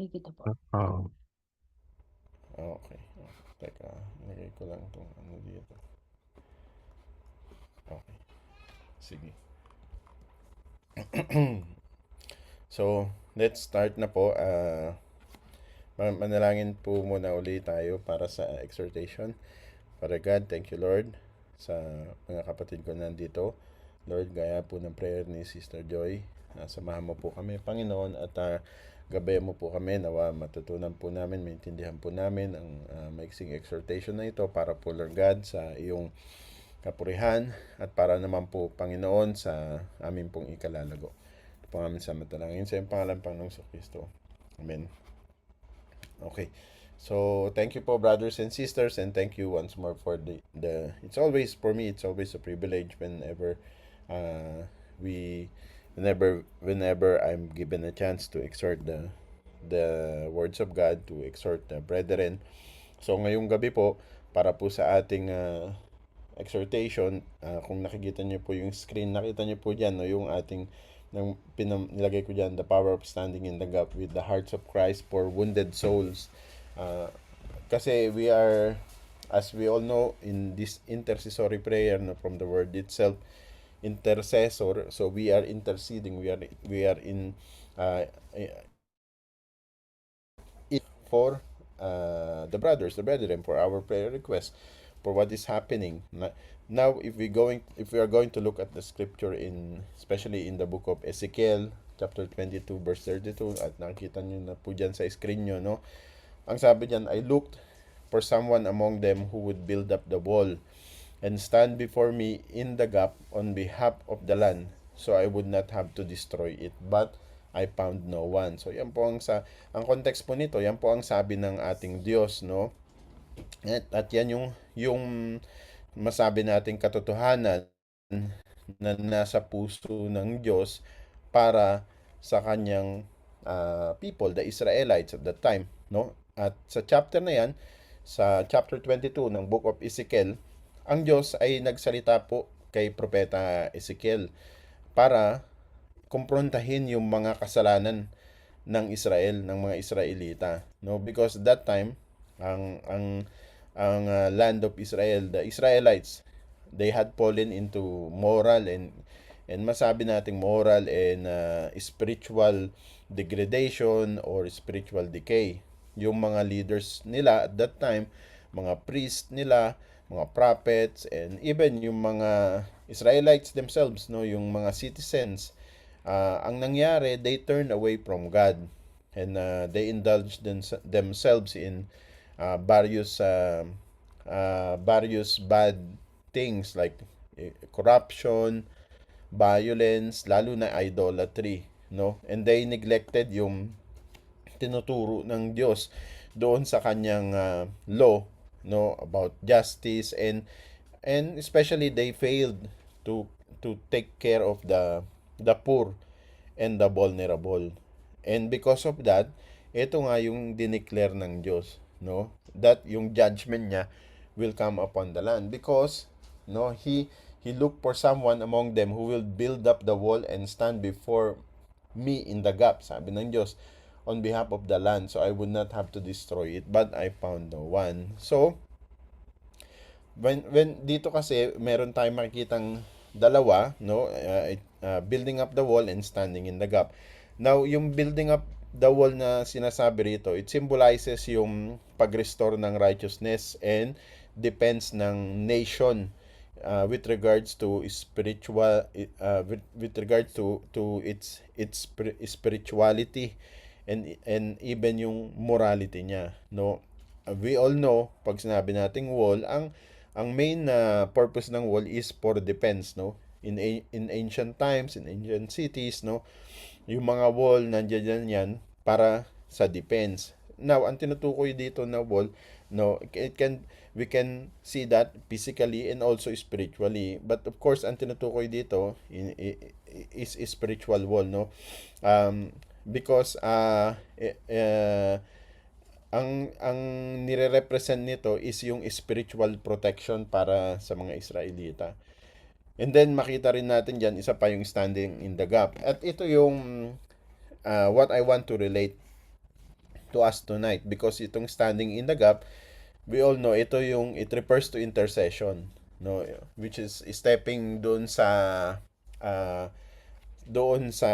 nakikita po. Oo. Okay. Teka, nilagay ko lang itong ano dito. Okay, sige. So, let's start na po. Manalangin po muna ulit tayo para sa exhortation. Father God, thank you Lord sa mga kapatid ko nandito. Lord, gaya po ng prayer ni Sister Joy, samahan mo po kami, Panginoon, at gabayan mo po kami, nawa matutunan po namin, maintindihan po namin ang maiksing exhortation na ito para po, Lord God, sa iyong kapurihan at para naman po, Panginoon, sa amin pong ikalalago. Ito po namin sa matalangin sa iyong pangalan, Panginoong Kristo. Amen. Okay. So, thank you po brothers and sisters, and thank you once more for the it's always for me, it's always a privilege whenever uh we whenever I'm given a chance to exhort the words of God, to exhort the brethren. So, ngayong gabi po, para po sa ating exhortation, kung nakikita niyo po yung screen, nakita niyo po diyan, no, yung ating nilagay ko diyan, the power of standing in the gap with the hearts of Christ for wounded souls. Kasi we are, as we all know, in this intercessory prayer, no, from the word itself, intercessor, so we are interceding, we are in uh, for the brothers, the brethren, for our prayer request, for what is happening. Now, if we are going to look at the scripture in, especially in the book of Ezekiel, chapter 22, verse 32, at nakikita nyo na po dyan sa screen nyo, no? Ang sabi dyan, I looked for someone among them who would build up the wall and stand before me in the gap on behalf of the land, so I would not have to destroy it. But I found no one. So yan po ang context po nito, yan po ang sabi ng ating Diyos, no? At yan yung masabi nating katotohanan na nasa puso ng Diyos para sa kanyang people, the Israelites at that time, no? At sa chapter na yan, sa chapter 22 ng book of Ezekiel, ang Diyos ay nagsalita po kay propeta Ezekiel para kumprontahin yung mga kasalanan ng Israel, ng mga Israelita, no? Because that time ang land of Israel, the Israelites, they had fallen into moral and masabi nating moral and spiritual degradation or spiritual decay. Yung mga leaders nila at that time, mga priest nila, mga prophets, and even yung mga Israelites themselves, no, yung mga citizens, ang nangyari, they turned away from God, and they indulged themselves in various bad things like corruption, violence, lalo na idolatry, no? And they neglected yung tinuturo ng Diyos doon sa kanyang law, no, about justice, and especially they failed to take care of the poor and the vulnerable. And because of that, ito nga yung dineclare ng Diyos, no? That yung judgment niya will come upon the land because, no, he looked for someone among them who will build up the wall and stand before me in the gap, sabi ng Diyos, on behalf of the land, so I would not have to destroy it, but I found no one. So, when dito kasi meron tayong makikitang dalawa, no, building up the wall and standing in the gap. Now yung building up the wall na sinasabi rito, it symbolizes yung pag-restore ng righteousness and defense ng nation with regards to spiritual with regards to its spirituality and even yung morality niya, no. We all know pag sinabi nating wall, ang main na purpose ng wall is for defense, no? In ancient times, in ancient cities, no? Yung mga wall nandiyan yan para sa defense. Now, ang tinutukoy dito na wall, no, we can see that physically and also spiritually. But of course, ang tinutukoy dito is spiritual wall, no? Because ang nire-represent nito is yung spiritual protection para sa mga Israelita. And then makita rin natin diyan isa pa yung standing in the gap. At ito yung what I want to relate to us tonight, because itong standing in the gap, we all know it refers to intercession, no, which is stepping uh, doon sa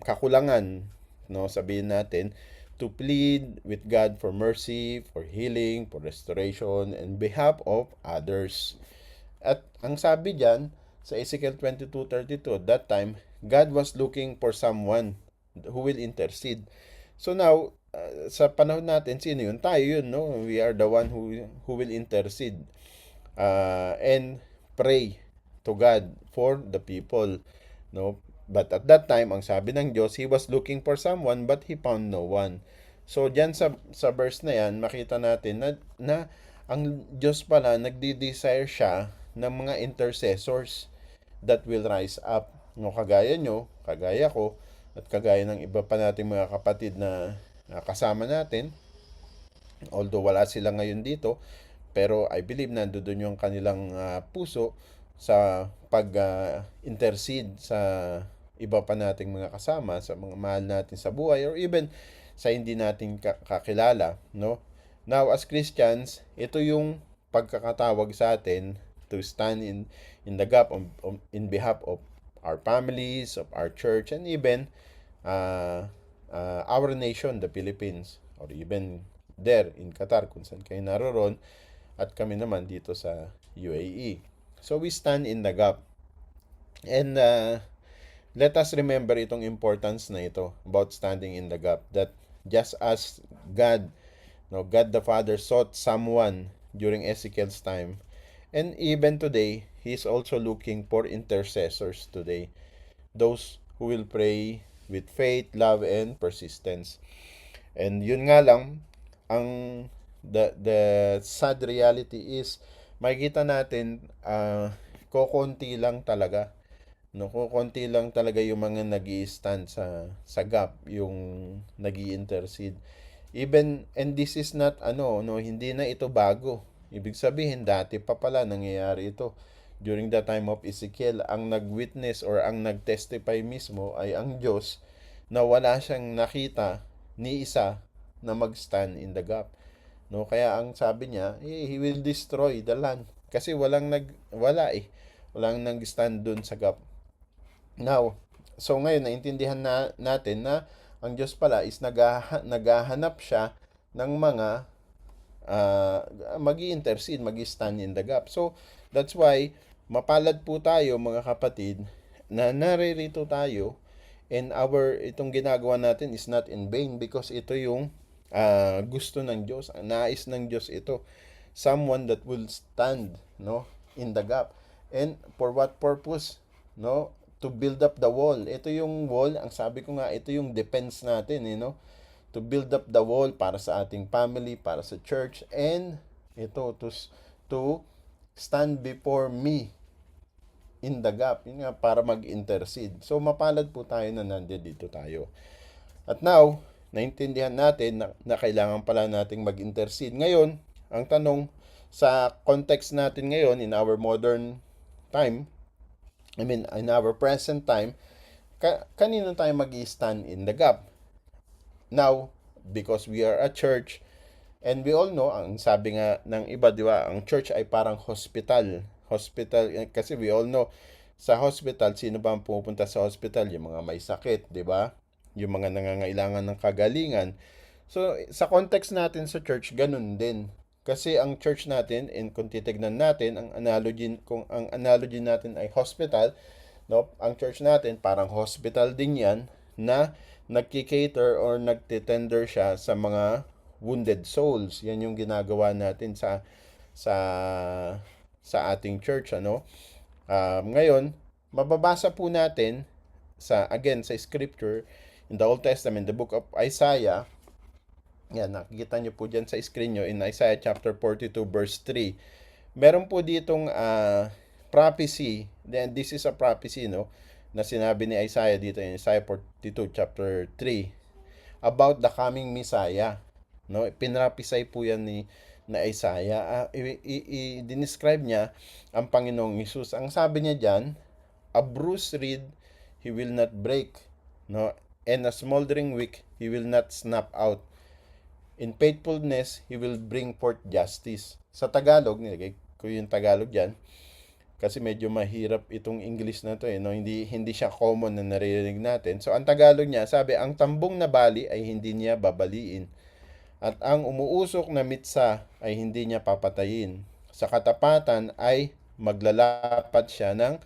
kakulangan, no, sabihin natin, to plead with God for mercy, for healing, for restoration, and behalf of others. At ang sabi diyan sa Ezekiel 22:32, that time God was looking for someone who will intercede. So now, sa panahon natin, sino yun? Tayo yun, no? We are the one who will intercede and pray to God for the people, no? But at that time, ang sabi ng Diyos, He was looking for someone but He found no one. So diyan sa verse na yan, makita natin na ang Diyos pala nagdi-desire siya ng mga intercessors that will rise up. No, kagaya nyo, kagaya ko, at kagaya ng iba pa nating mga kapatid na kasama natin, although wala sila ngayon dito, pero I believe nandoon yung kanilang puso sa pag-intercede sa iba pa nating mga kasama, sa mga mahal natin sa buhay, or even sa hindi natin kakilala, no? Now, as Christians, ito yung pagkakatawag sa atin to stand in the gap in behalf of our families, of our church, and even our nation, the Philippines, or even there in Qatar, kung saan kayo naroon, at kami naman dito sa UAE. So we stand in the gap. And let us remember itong importance na ito about standing in the gap, that just as God, no, God the Father sought someone during Ezekiel's time, and even today, He is also looking for intercessors today, those who will pray with faith, love, and persistence. And yun nga lang, ang the sad reality is, makikita natin, kukunti lang talaga, no, kukunti lang talaga yung mga nag-i-stand sa gap, yung nag-i-intercede. Even, and this is not, no, hindi na ito bago. Ibig sabihin, dati pa pala nangyayari ito. During the time of Ezekiel, ang nag-witness or ang nag-testify mismo ay ang Diyos, na wala siyang nakita ni isa na mag-stand in the gap. No, kaya ang sabi niya, He will destroy the land. Kasi walang nag-stand dun sa gap. Now, so ngayon naintindihan natin na ang Diyos pala is naghahanap siya ng mga mag-i-intercede, mag-i-stand in the gap. So, that's why mapalad po tayo mga kapatid na naririto tayo, and itong ginagawa natin is not in vain, because ito yung gusto ng Diyos, nais ng Diyos ito. Someone that will stand, no, in the gap. And for what purpose? No, to build up the wall. Ito yung wall, ang sabi ko nga, ito yung defense natin, to build up the wall para sa ating family, para sa church, and ito to stand before me in the gap, yun nga, para mag-intercede. So mapalad po tayo na nandito tayo. At now, naintindihan natin na kailangan pala nating mag-intercede. Ngayon, ang tanong sa context natin ngayon, in our modern time, in our present time, kanino tayo mag-stand in the gap? Now, because we are a church, and we all know, ang sabi nga ng iba, di ba, ang church ay parang hospital. Kasi we all know, sa hospital, sino ba ang pupunta sa hospital? Yung mga may sakit, di ba? Yung mga nangangailangan ng kagalingan. So, sa context natin sa church, ganun din. Kasi ang church natin, and kung titignan natin, ang analogy natin ay hospital, no? Ang church natin, parang hospital din yan, na nagki-cater or nagtitender siya sa mga wounded souls. Yan yung ginagawa natin sa ating church, ngayon, mababasa po natin sa scripture, in the Old Testament, the book of Isaiah. Yan, nakikita nyo po dyan sa screen nyo, in Isaiah chapter 42 verse 3. Meron po ditong prophecy, then this is a prophecy, na sinabi ni Isaiah dito in Isaiah 42 chapter 3 about the coming Messiah. No, pinrapisay po yan na Isaiah. I-describe niya ang Panginoong Hesus. Ang sabi niya diyan, a bruised reed he will not break, no, and a smoldering wick He will not snap out. In faithfulness, He will bring forth justice. Sa Tagalog, nilagay ko yung Tagalog dyan, kasi medyo mahirap itong English na to no? Hindi siya common na naririnig natin. So, ang Tagalog niya, sabi, ang tambong na bali ay hindi niya babaliin. At ang umuusok na mitsa ay hindi niya papatayin. Sa katapatan ay maglalapat siya ng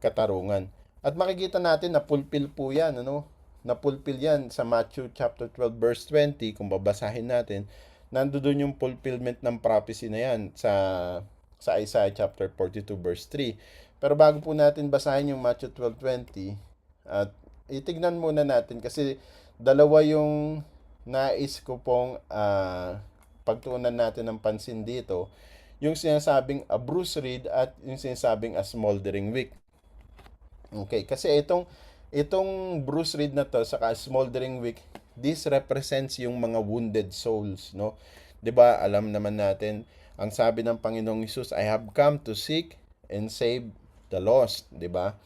katarungan. At makikita natin na pulpil po yan, ano? Napulpil yan sa Matthew chapter 12 verse 20, kung babasahin natin, nandoon yung fulfillment ng prophecy na yan sa Isaiah chapter 42 verse 3. Pero bago po natin basahin yung Matthew 12:20, at itignan muna natin kasi dalawa yung nais ko pong pagtuunan natin ng pansin dito. Yung sinasabing a bruised reed at yung sinasabing a smoldering wick. Okay, kasi itong bruised reed na to saka smoldering wick, this represents yung mga wounded souls, no? 'Di ba? Alam naman natin ang sabi ng Panginoong Hesus, I have come to seek and save the lost, 'di ba?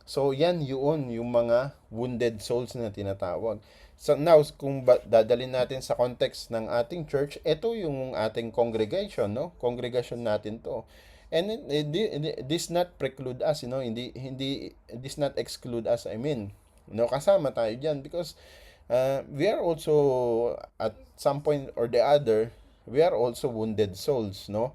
So yan yun, yung mga wounded souls na tinatawag. So now, kung dadalhin natin sa context ng ating church, ito yung ating congregation, no? Congregation natin 'to. And this not preclude us, hindi this not exclude us, kasama tayo diyan because we are also at some point or the other, we are also wounded souls, no?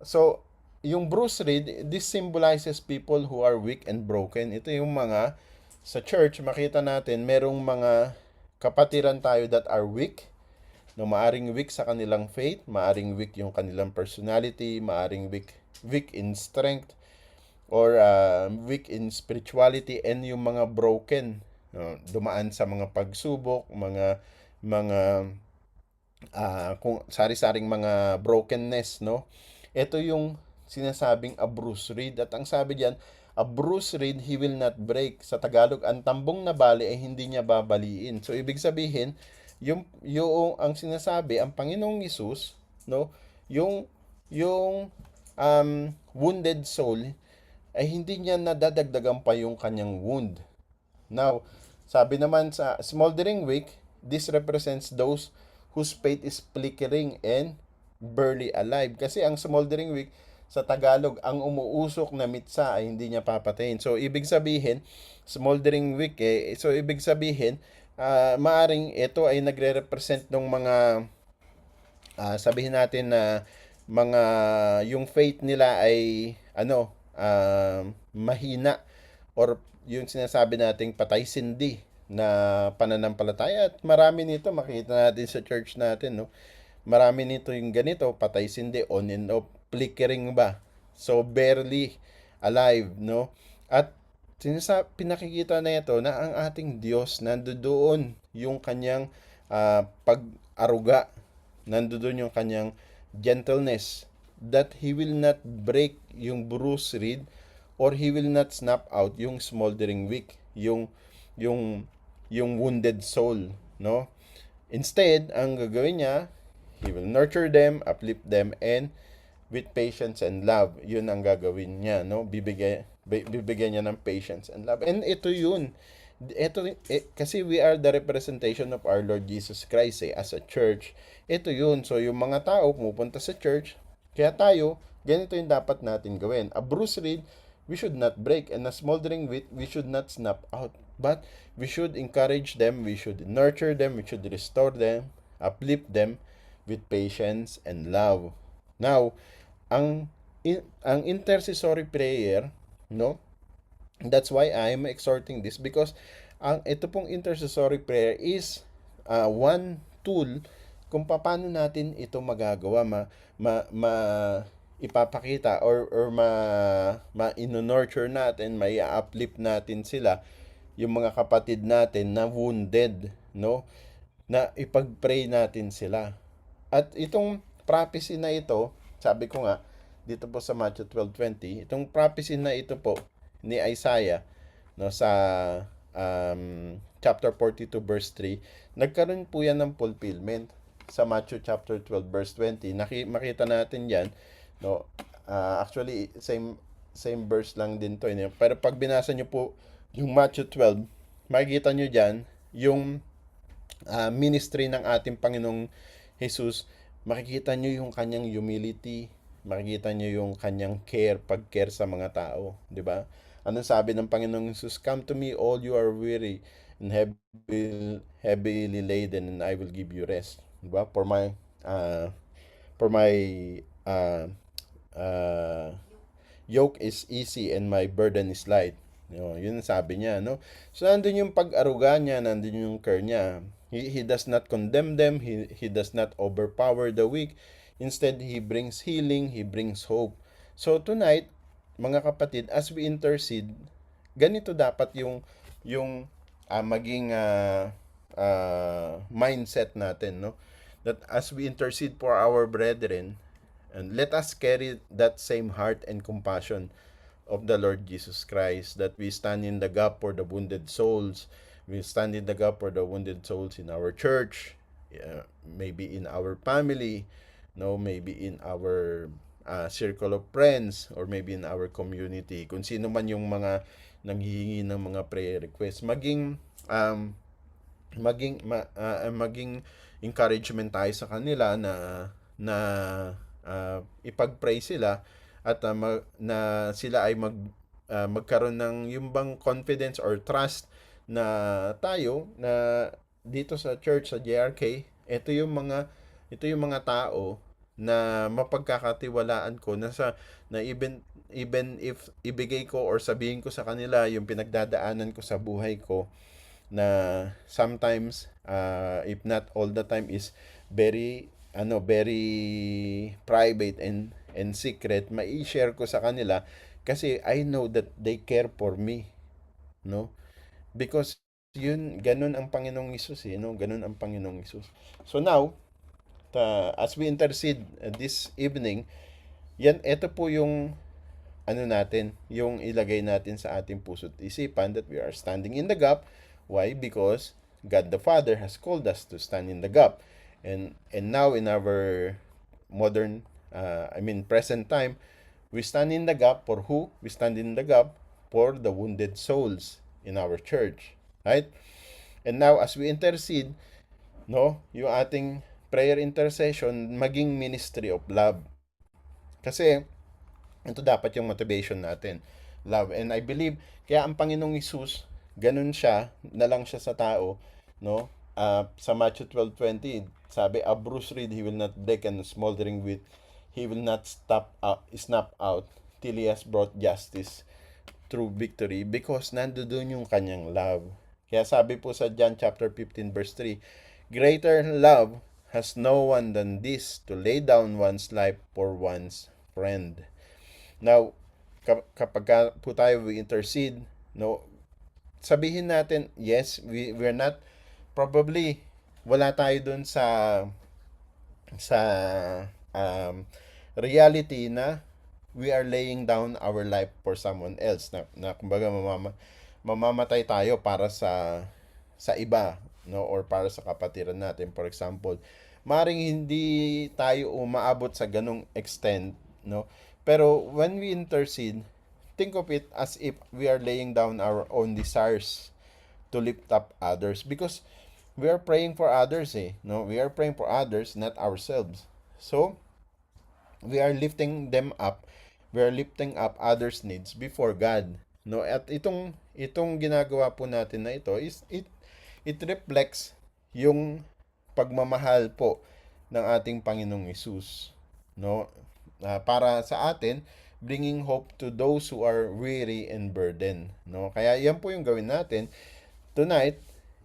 So, yung bruised reed, this symbolizes people who are weak and broken. Ito yung mga, sa church, makita natin, merong mga kapatiran tayo that are weak, no, maaring weak sa kanilang faith, maaring weak yung kanilang personality, maaring weak in strength, or weak in spirituality, and yung mga broken, dumaan sa mga pagsubok, mga kung sari-saring mga brokenness, no? Ito yung sinasabing a bruised reed. At ang sabi diyan, a bruised reed he will not break. Sa Tagalog, ang tambong na bali ay hindi niya babaliin. So ibig sabihin, yung ang sinasabi, ang Panginoong Hesus, no, yung wounded soul ay hindi niya nadadagdagan pa yung kanyang wound. Now, sabi naman sa smoldering wick, this represents those whose faith is flickering and barely alive. Kasi ang smoldering wick, sa Tagalog, ang umuusok na mitsa ay hindi niya papatayin. So, ibig sabihin, smoldering wick, so ibig sabihin, maaring ito ay nagre-represent ng mga, sabihin natin na, mga, yung faith nila ay, mahina, or yung sinasabi nating patay sindi na pananampalataya. At marami nito makita natin sa church natin, no? Marami nito yung ganito, patay sindi, on and off, flickering ba? So barely alive, no? At pinakikita na ito na ang ating Diyos nandoon yung kanyang pag-aruga, nandoon yung kanyang gentleness, that He will not break yung bruised reed, or He will not snap out yung smoldering wick, yung wounded soul, no? Instead, ang gagawin niya, He will nurture them, uplift them, and with patience and love. Yun ang gagawin niya, no? Bibigyan niya ng patience and love. And ito yun. Kasi we are the representation of our Lord Jesus Christ, as a church. Ito yun. So, yung mga tao pumupunta sa church, kaya tayo, ganito yung dapat natin gawin. A bruised reed, we should not break. And a smoldering wick, we should not snap out. But we should encourage them, we should nurture them, we should restore them, uplift them with patience and love. Now, ang intercessory prayer, no? That's why I'm exhorting this, because ito pong intercessory prayer is one tool kung paano natin ito magagawa, ipapakita or ma-nurture natin, mai-uplift natin sila, yung mga kapatid natin na wounded, no? Na ipag-pray natin sila. At itong prophecy na ito, sabi ko nga, dito po sa Matthew 12:20, itong prophecy na ito po ni Isaiah, no, sa chapter 42 verse 3, nagkaroon po yan ng fulfillment sa Matthew chapter 12 verse 20. Makita natin yan, no? Actually, same verse lang din to, pero pag binasa nyo po yung Matthew 12, makikita nyo dyan yung ministry ng ating Panginoong Jesus, makikita nyo yung kanyang humility, makikita nyo yung kanyang care, pag-care sa mga tao, di ba? Anong sabi ng Panginoong Jesus? Come to me, all you are weary and heavily laden, and I will give you rest. Di ba? For my uh, uh, yoke is easy and my burden is light. Yun ang sabi niya, no? So, nandun yung pag-aruga niya, nandun yung care niya. He does not condemn them, he does not overpower the weak. Instead, he brings healing, he brings hope. So, tonight, mga kapatid, as we intercede, ganito dapat yung maging mindset natin, no? That as we intercede for our brethren, and let us carry that same heart and compassion of the Lord Jesus Christ, that we stand in the gap for the wounded souls. We stand in the gap for the wounded souls in our church, maybe in our family, no, maybe in our circle of friends, or maybe in our community. Kung sino man yung mga nanghihingi ng mga prayer requests, maging encouragement tayo sa kanila na ipag-pray sila at na sila ay magkaroon ng yung bang confidence or trust na tayo na dito sa church sa JRK, ito yung mga tao na mapagkakatiwalaan ko na even if ibigay ko or sabihin ko sa kanila yung pinagdadaanan ko sa buhay ko, na sometimes if not all the time is very private and secret, mai-share ko sa kanila kasi I know that they care for me, no? Because ganun ang Panginoong Hesus, no? Ganun ang Panginoong Hesus. So now, as we intercede this evening, ito po yung natin, yung ilagay natin sa ating puso't isipan, that we are standing in the gap. Why? Because God the Father has called us to stand in the gap. And now in our modern, present time, we stand in the gap for who? We stand in the gap for the wounded souls in our church. Right? And now, as we intercede, no, yung ating prayer intercession, maging ministry of love. Kasi, ito dapat yung motivation natin. Love. And I believe, kaya ang Panginoong Hesus, ganun siya, na lang siya sa tao, no? Sa Matthew 12:20, sabi, a bruised reed he will not break, and a smoldering wheat he will not snap out till he has brought justice through victory, because nandoon yung kanyang love. Kaya sabi po sa John chapter 15 verse 3, greater love has no one than this, to lay down one's life for one's friend. Now, kapag po tayo we intercede, no, sabihin natin, yes, we're not, probably, wala tayo dun sa reality na we are laying down our life for someone else, na kumbaga mamamatay tayo para sa iba, no, or para sa kapatiran natin. For example, maring hindi tayo umaabot sa ganong extent, no, pero when we intercede, think of it as if we are laying down our own desires to lift up others, because we are praying for others, no, we are praying for others, not ourselves. So we are lifting them up, we are lifting up others' needs before God, no. At itong ginagawa po natin na ito is it reflects yung pagmamahal po ng ating Panginoong Hesus, no, para sa atin, bringing hope to those who are weary and burdened, no. Kaya yan po yung gawin natin tonight.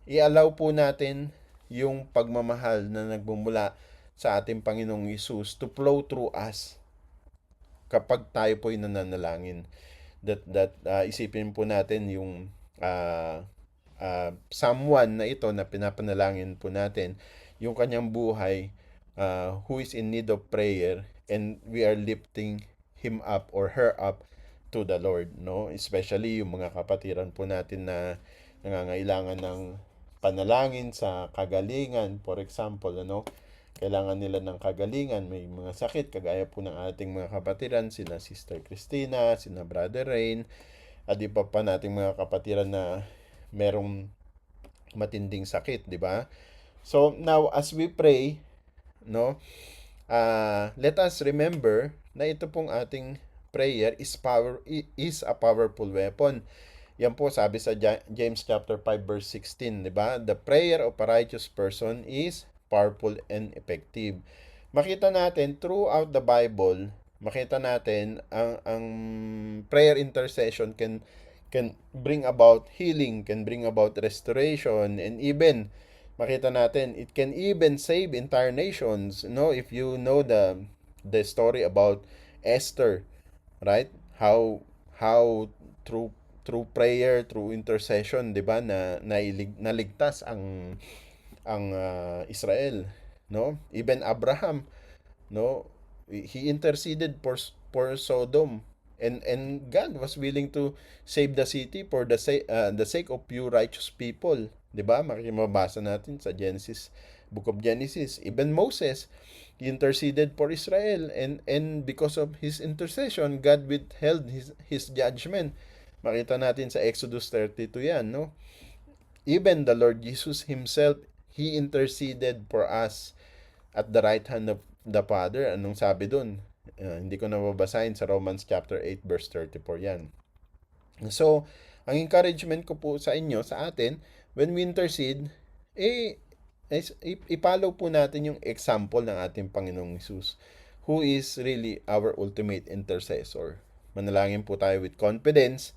I-allow po natin yung pagmamahal na nagmumula sa ating Panginoong Hesus to flow through us kapag tayo po ay nananalangin. That isipin po natin yung someone na ito na pinapanalangin po natin, yung kanyang buhay, who is in need of prayer, and we are lifting him up or her up to the Lord, no? Especially yung mga kapatiran po natin na nangangailangan ng panalangin sa kagalingan, for example, ano? Kailangan nila ng kagalingan, may mga sakit, kagaya po ng ating mga kapatiran, sina Sister Christina, sina Brother Rain, at iba pa nating mga kapatiran na merong matinding sakit, di ba? So now as we pray, no, let us remember na ito pong ating prayer is a powerful weapon. Yan po sabi sa James chapter 5 verse 16, 'di ba? The prayer of a righteous person is powerful and effective. Makita natin throughout the Bible, makita natin ang prayer intercession can bring about healing, can bring about restoration, and even makita natin it can even save entire nations. No, if you know the story about Esther, right? How through prayer, through intercession, 'di ba, naligtas ang Israel, no? Even Abraham, no? He interceded for Sodom, and God was willing to save the city for the sake of pure righteous people, 'di ba? Makikimabasa natin sa Book of Genesis. Even Moses, he interceded for Israel, and because of his intercession, God withheld his judgment. Makita natin sa Exodus 32 yan, no? Even the Lord Jesus himself, he interceded for us at the right hand of the Father. Anong sabi dun? Hindi ko na babasahin sa Romans chapter 8 verse 34 yan. So, ang encouragement ko po sa inyo, sa atin, when we intercede, ipollow po natin yung example ng ating Panginoong Hesus, who is really our ultimate intercessor. Manalangin po tayo with confidence,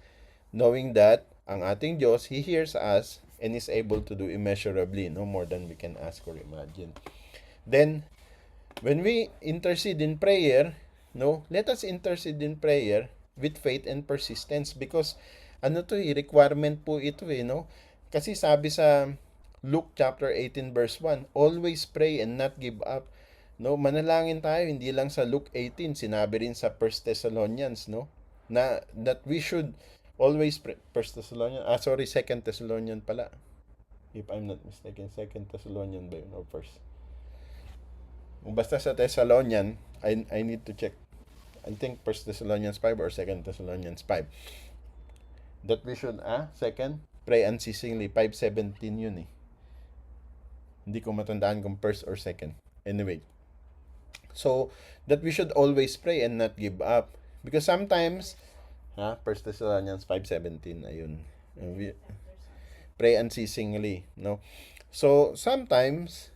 knowing that ang ating Diyos, He hears us and is able to do immeasurably, no more than we can ask or imagine. Then, when we intercede in prayer, no, let us intercede in prayer with faith and persistence, because requirement po ito no? Kasi sabi sa Luke chapter 18 verse 1, always pray and not give up. No, manalangin tayo hindi lang sa Luke 18, sinabi rin sa 1 Thessalonians, no? That we should always pray. 1 Thessalonians, 2 Thessalonians pala. If I'm not mistaken, 2 Thessalonians ba yun or first? Basta sa Thessalonian, I need to check. I think 1 Thessalonians 5 or 2 Thessalonians 5. That we should, second, pray unceasingly. 5:17 yun eh. Hindi ko matandaan kung first or second. Anyway. So, that we should always pray and not give up. Because sometimes, 1 Thessalonians 5:17, ayun. Pray unceasingly, no? So, sometimes,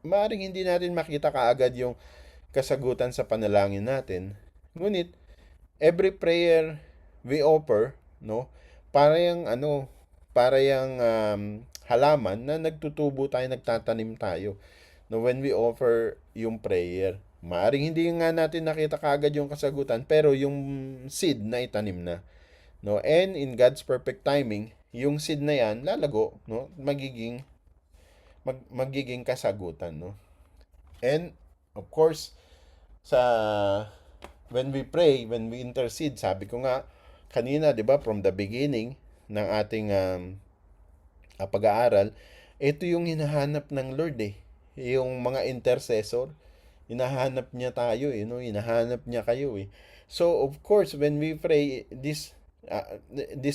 maaaring hindi natin makita kaagad yung kasagutan sa panalangin natin. Ngunit, every prayer we offer, no, para yung halaman na nagtutubo tayo, nagtatanim tayo. No, when we offer yung prayer, maaring hindi nga natin nakita kaagad yung kasagutan, pero yung seed na itanim na. No, and in God's perfect timing, yung seed na yan lalago, no, magiging kasagutan, no. And of course, when we pray, when we intercede, sabi ko nga kanina, 'di ba, from the beginning ng ating pag-aaral, ito yung hinahanap ng Lord eh. Yung mga intercessor, hinahanap niya tayo eh, no? Hinahanap niya kayo eh. So of course, when we pray, this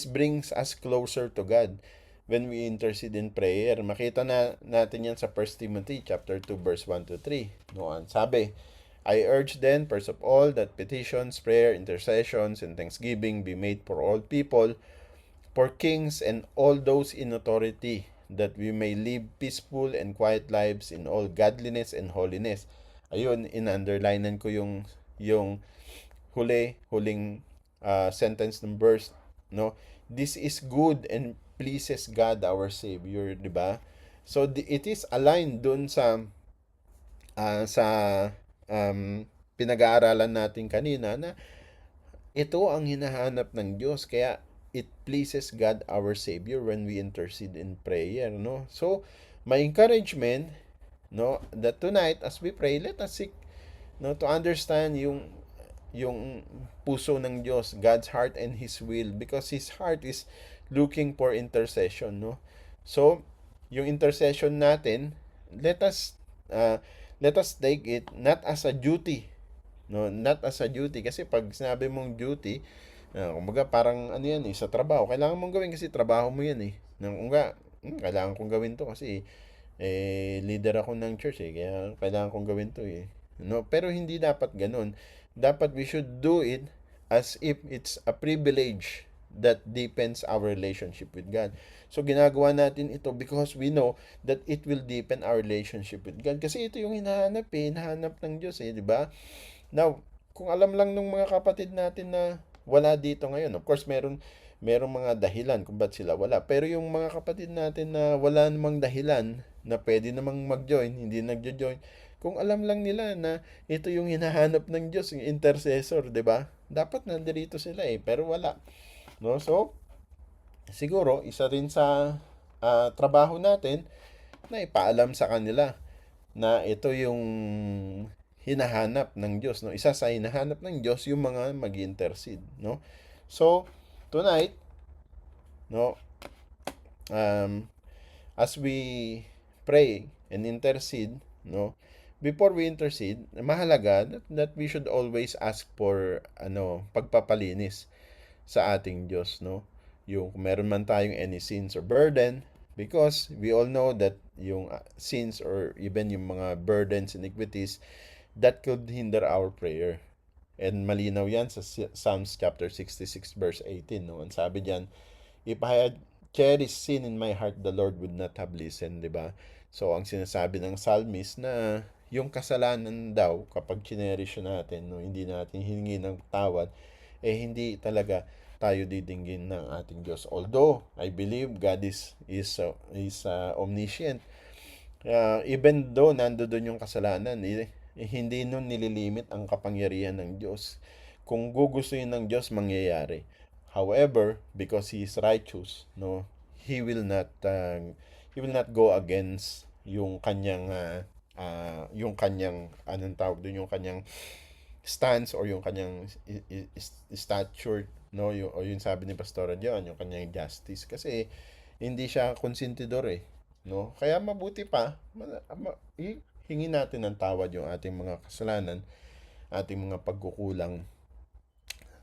brings us closer to God. When we intercede in prayer, makita natin yan sa 1 Timothy chapter 2 verse 1 to 3. Noon, sabi, I urge then, first of all, that petitions, prayer, intercessions, and thanksgiving be made for all people, for kings and all those in authority, that we may live peaceful and quiet lives in all godliness and holiness. Ayun, in-underlinean ko yung huling sentence ng verse, no? This is good and pleases God our Savior, di ba? So it is aligned dun sa pinag-aaralan natin kanina, na ito ang hinahanap ng Diyos, kaya it pleases God our Savior when we intercede in prayer, no? So my encouragement, no, that tonight as we pray, let us seek, no, to understand yung puso ng Diyos, God's heart and His will, because His heart is looking for intercession, no? So yung intercession natin, let us take it not as a duty, no, not as a duty, kasi pag sinabi mong duty, kumbaga parang ano yan eh, sa trabaho, kailangan mong gawin kasi trabaho mo yan eh. Kumbaga, kailangan kong gawin to kasi leader ako ng church kaya kailangan kong gawin to no, pero hindi dapat ganun. Dapat we should do it as if it's a privilege that deepens our relationship with God. So ginagawa natin ito because we know that it will deepen our relationship with God. Kasi ito yung hinahanap ng Diyos di ba? Now, kung alam lang ng mga kapatid natin na wala dito ngayon, of course merong mga dahilan kung ba't sila wala. Pero yung mga kapatid natin na wala namang dahilan na pwede namang mag-join, hindi nagjo-join, kung alam lang nila na ito yung hinahanap ng Diyos, yung intercessor, 'di ba? Dapat nandirito sila pero wala. No? So, siguro isa rin sa trabaho natin na ipaalam sa kanila na ito yung hinahanap ng Diyos, no? Isa sa hinahanap ng Diyos yung mga mag-intercede, no? So, tonight, no, um, as we pray and intercede, no, before we intercede, mahalaga that we should always ask for pagpapalinis sa ating Diyos, no? Yung kung meron man tayong any sins or burden, because we all know that yung sins or even yung mga burdens, iniquities, that could hinder our prayer. And malinaw yan sa Psalms chapter 66 verse 18. No? Ang sabi diyan, if I had cherished sin in my heart, the Lord would not have listened, di ba? So, ang sinasabi ng psalmist na yung kasalanan daw, kapag chinerish natin, no, hindi natin hiningi ng tawad, hindi talaga tayo didinggin ng ating Diyos. Although, I believe God is omniscient. Even though nandoon yung kasalanan, hindi nun nililimit ang kapangyarihan ng Diyos. Kung gugustuhin ng Diyos, mangyayari. However, because He is righteous, no, He will not go against yung kanyang anong tawag doon, yung kanyang stance or yung kanyang stature, no, yung sabi ni Pastora John, yung kanyang justice, kasi hindi siya konsentidor no, kaya mabuti pa hingin natin ng tawad yung ating mga kasalanan, ating mga pagkukulang,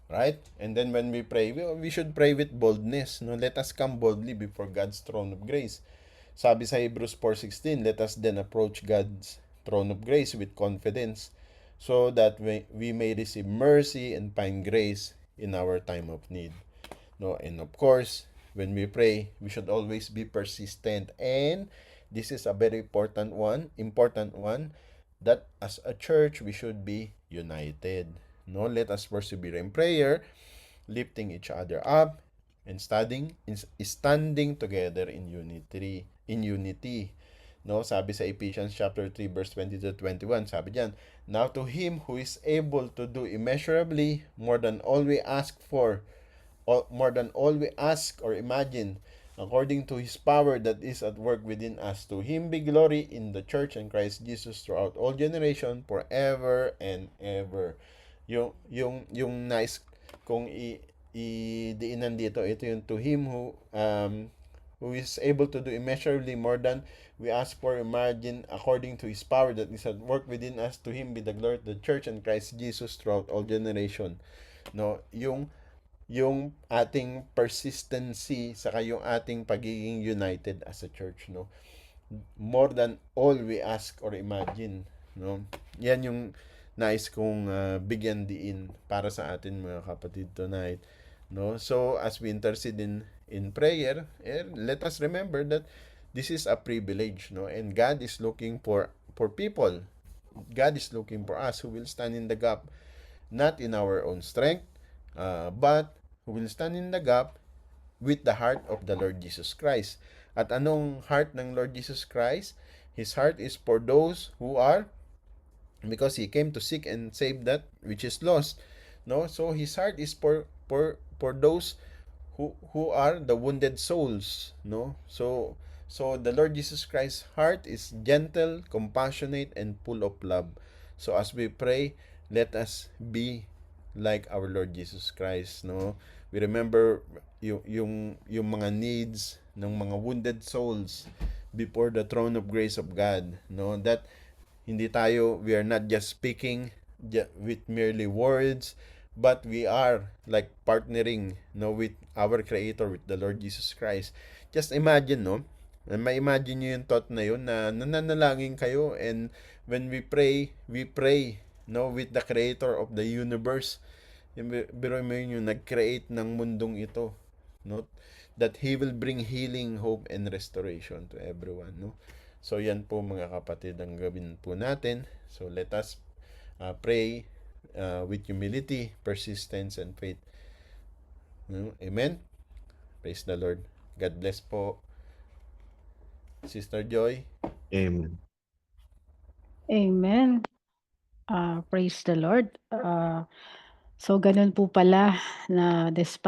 right? And then when we pray, we should pray with boldness, no, let us come boldly before God's throne of grace. Sabi sa Hebrews 4:16, let us then approach God's throne of grace with confidence so that we may receive mercy and find grace in our time of need. No, and of course, when we pray, we should always be persistent. And this is a very important one, that as a church, we should be united. No, let us persevere in prayer, lifting each other up, and standing together in unity. No, sabi sa Ephesians chapter 3 verse 20 to 21, sabi diyan, now to him who is able to do immeasurably more than all we ask or imagine, according to his power that is at work within us, to him be glory in the church and Christ Jesus throughout all generation, forever and ever. Yung nice kung diinan dito, ito yung to him who is able to do immeasurably more than we ask for, imagine, according to his power that is at work within us, to him be the glory of the church and Christ Jesus throughout all generation. No, yung ating persistency saka yung ating pagiging united as a church, no, more than all we ask or imagine, no, yan yung nais kong bigyan diin para sa atin mga kapatid tonight, no. So as we intercede in prayer, let us remember that this is a privilege, no, and God is looking for people. God is looking for us who will stand in the gap, not in our own strength, but who will stand in the gap with the heart of the Lord Jesus Christ. At anong heart ng Lord Jesus Christ? His heart is for those who are, because He came to seek and save that which is lost. No, so His heart is for those who are the wounded souls. No, so the Lord Jesus Christ's heart is gentle, compassionate, and full of love. So as we pray, let us be like our Lord Jesus Christ, no. We remember yung mga needs ng mga wounded souls before the throne of grace of God, no, that we are not just speaking with merely words, but we are like partnering, no, with our Creator, with the Lord Jesus Christ. Just imagine, no, Ma-imagine nyo yung thought na yun na nananalangin kayo, and when we pray, no, with the creator of the universe. Yung biro mo yun, yung nag-create ng mundong ito, no? That He will bring healing, hope, and restoration to everyone, no? So yan po mga kapatid ang gawin po natin. So let us pray with humility, persistence, and faith. No? Amen? Praise the Lord. God bless po. Sister Joy. Amen. Amen. Praise the Lord. So ganun po pala na despite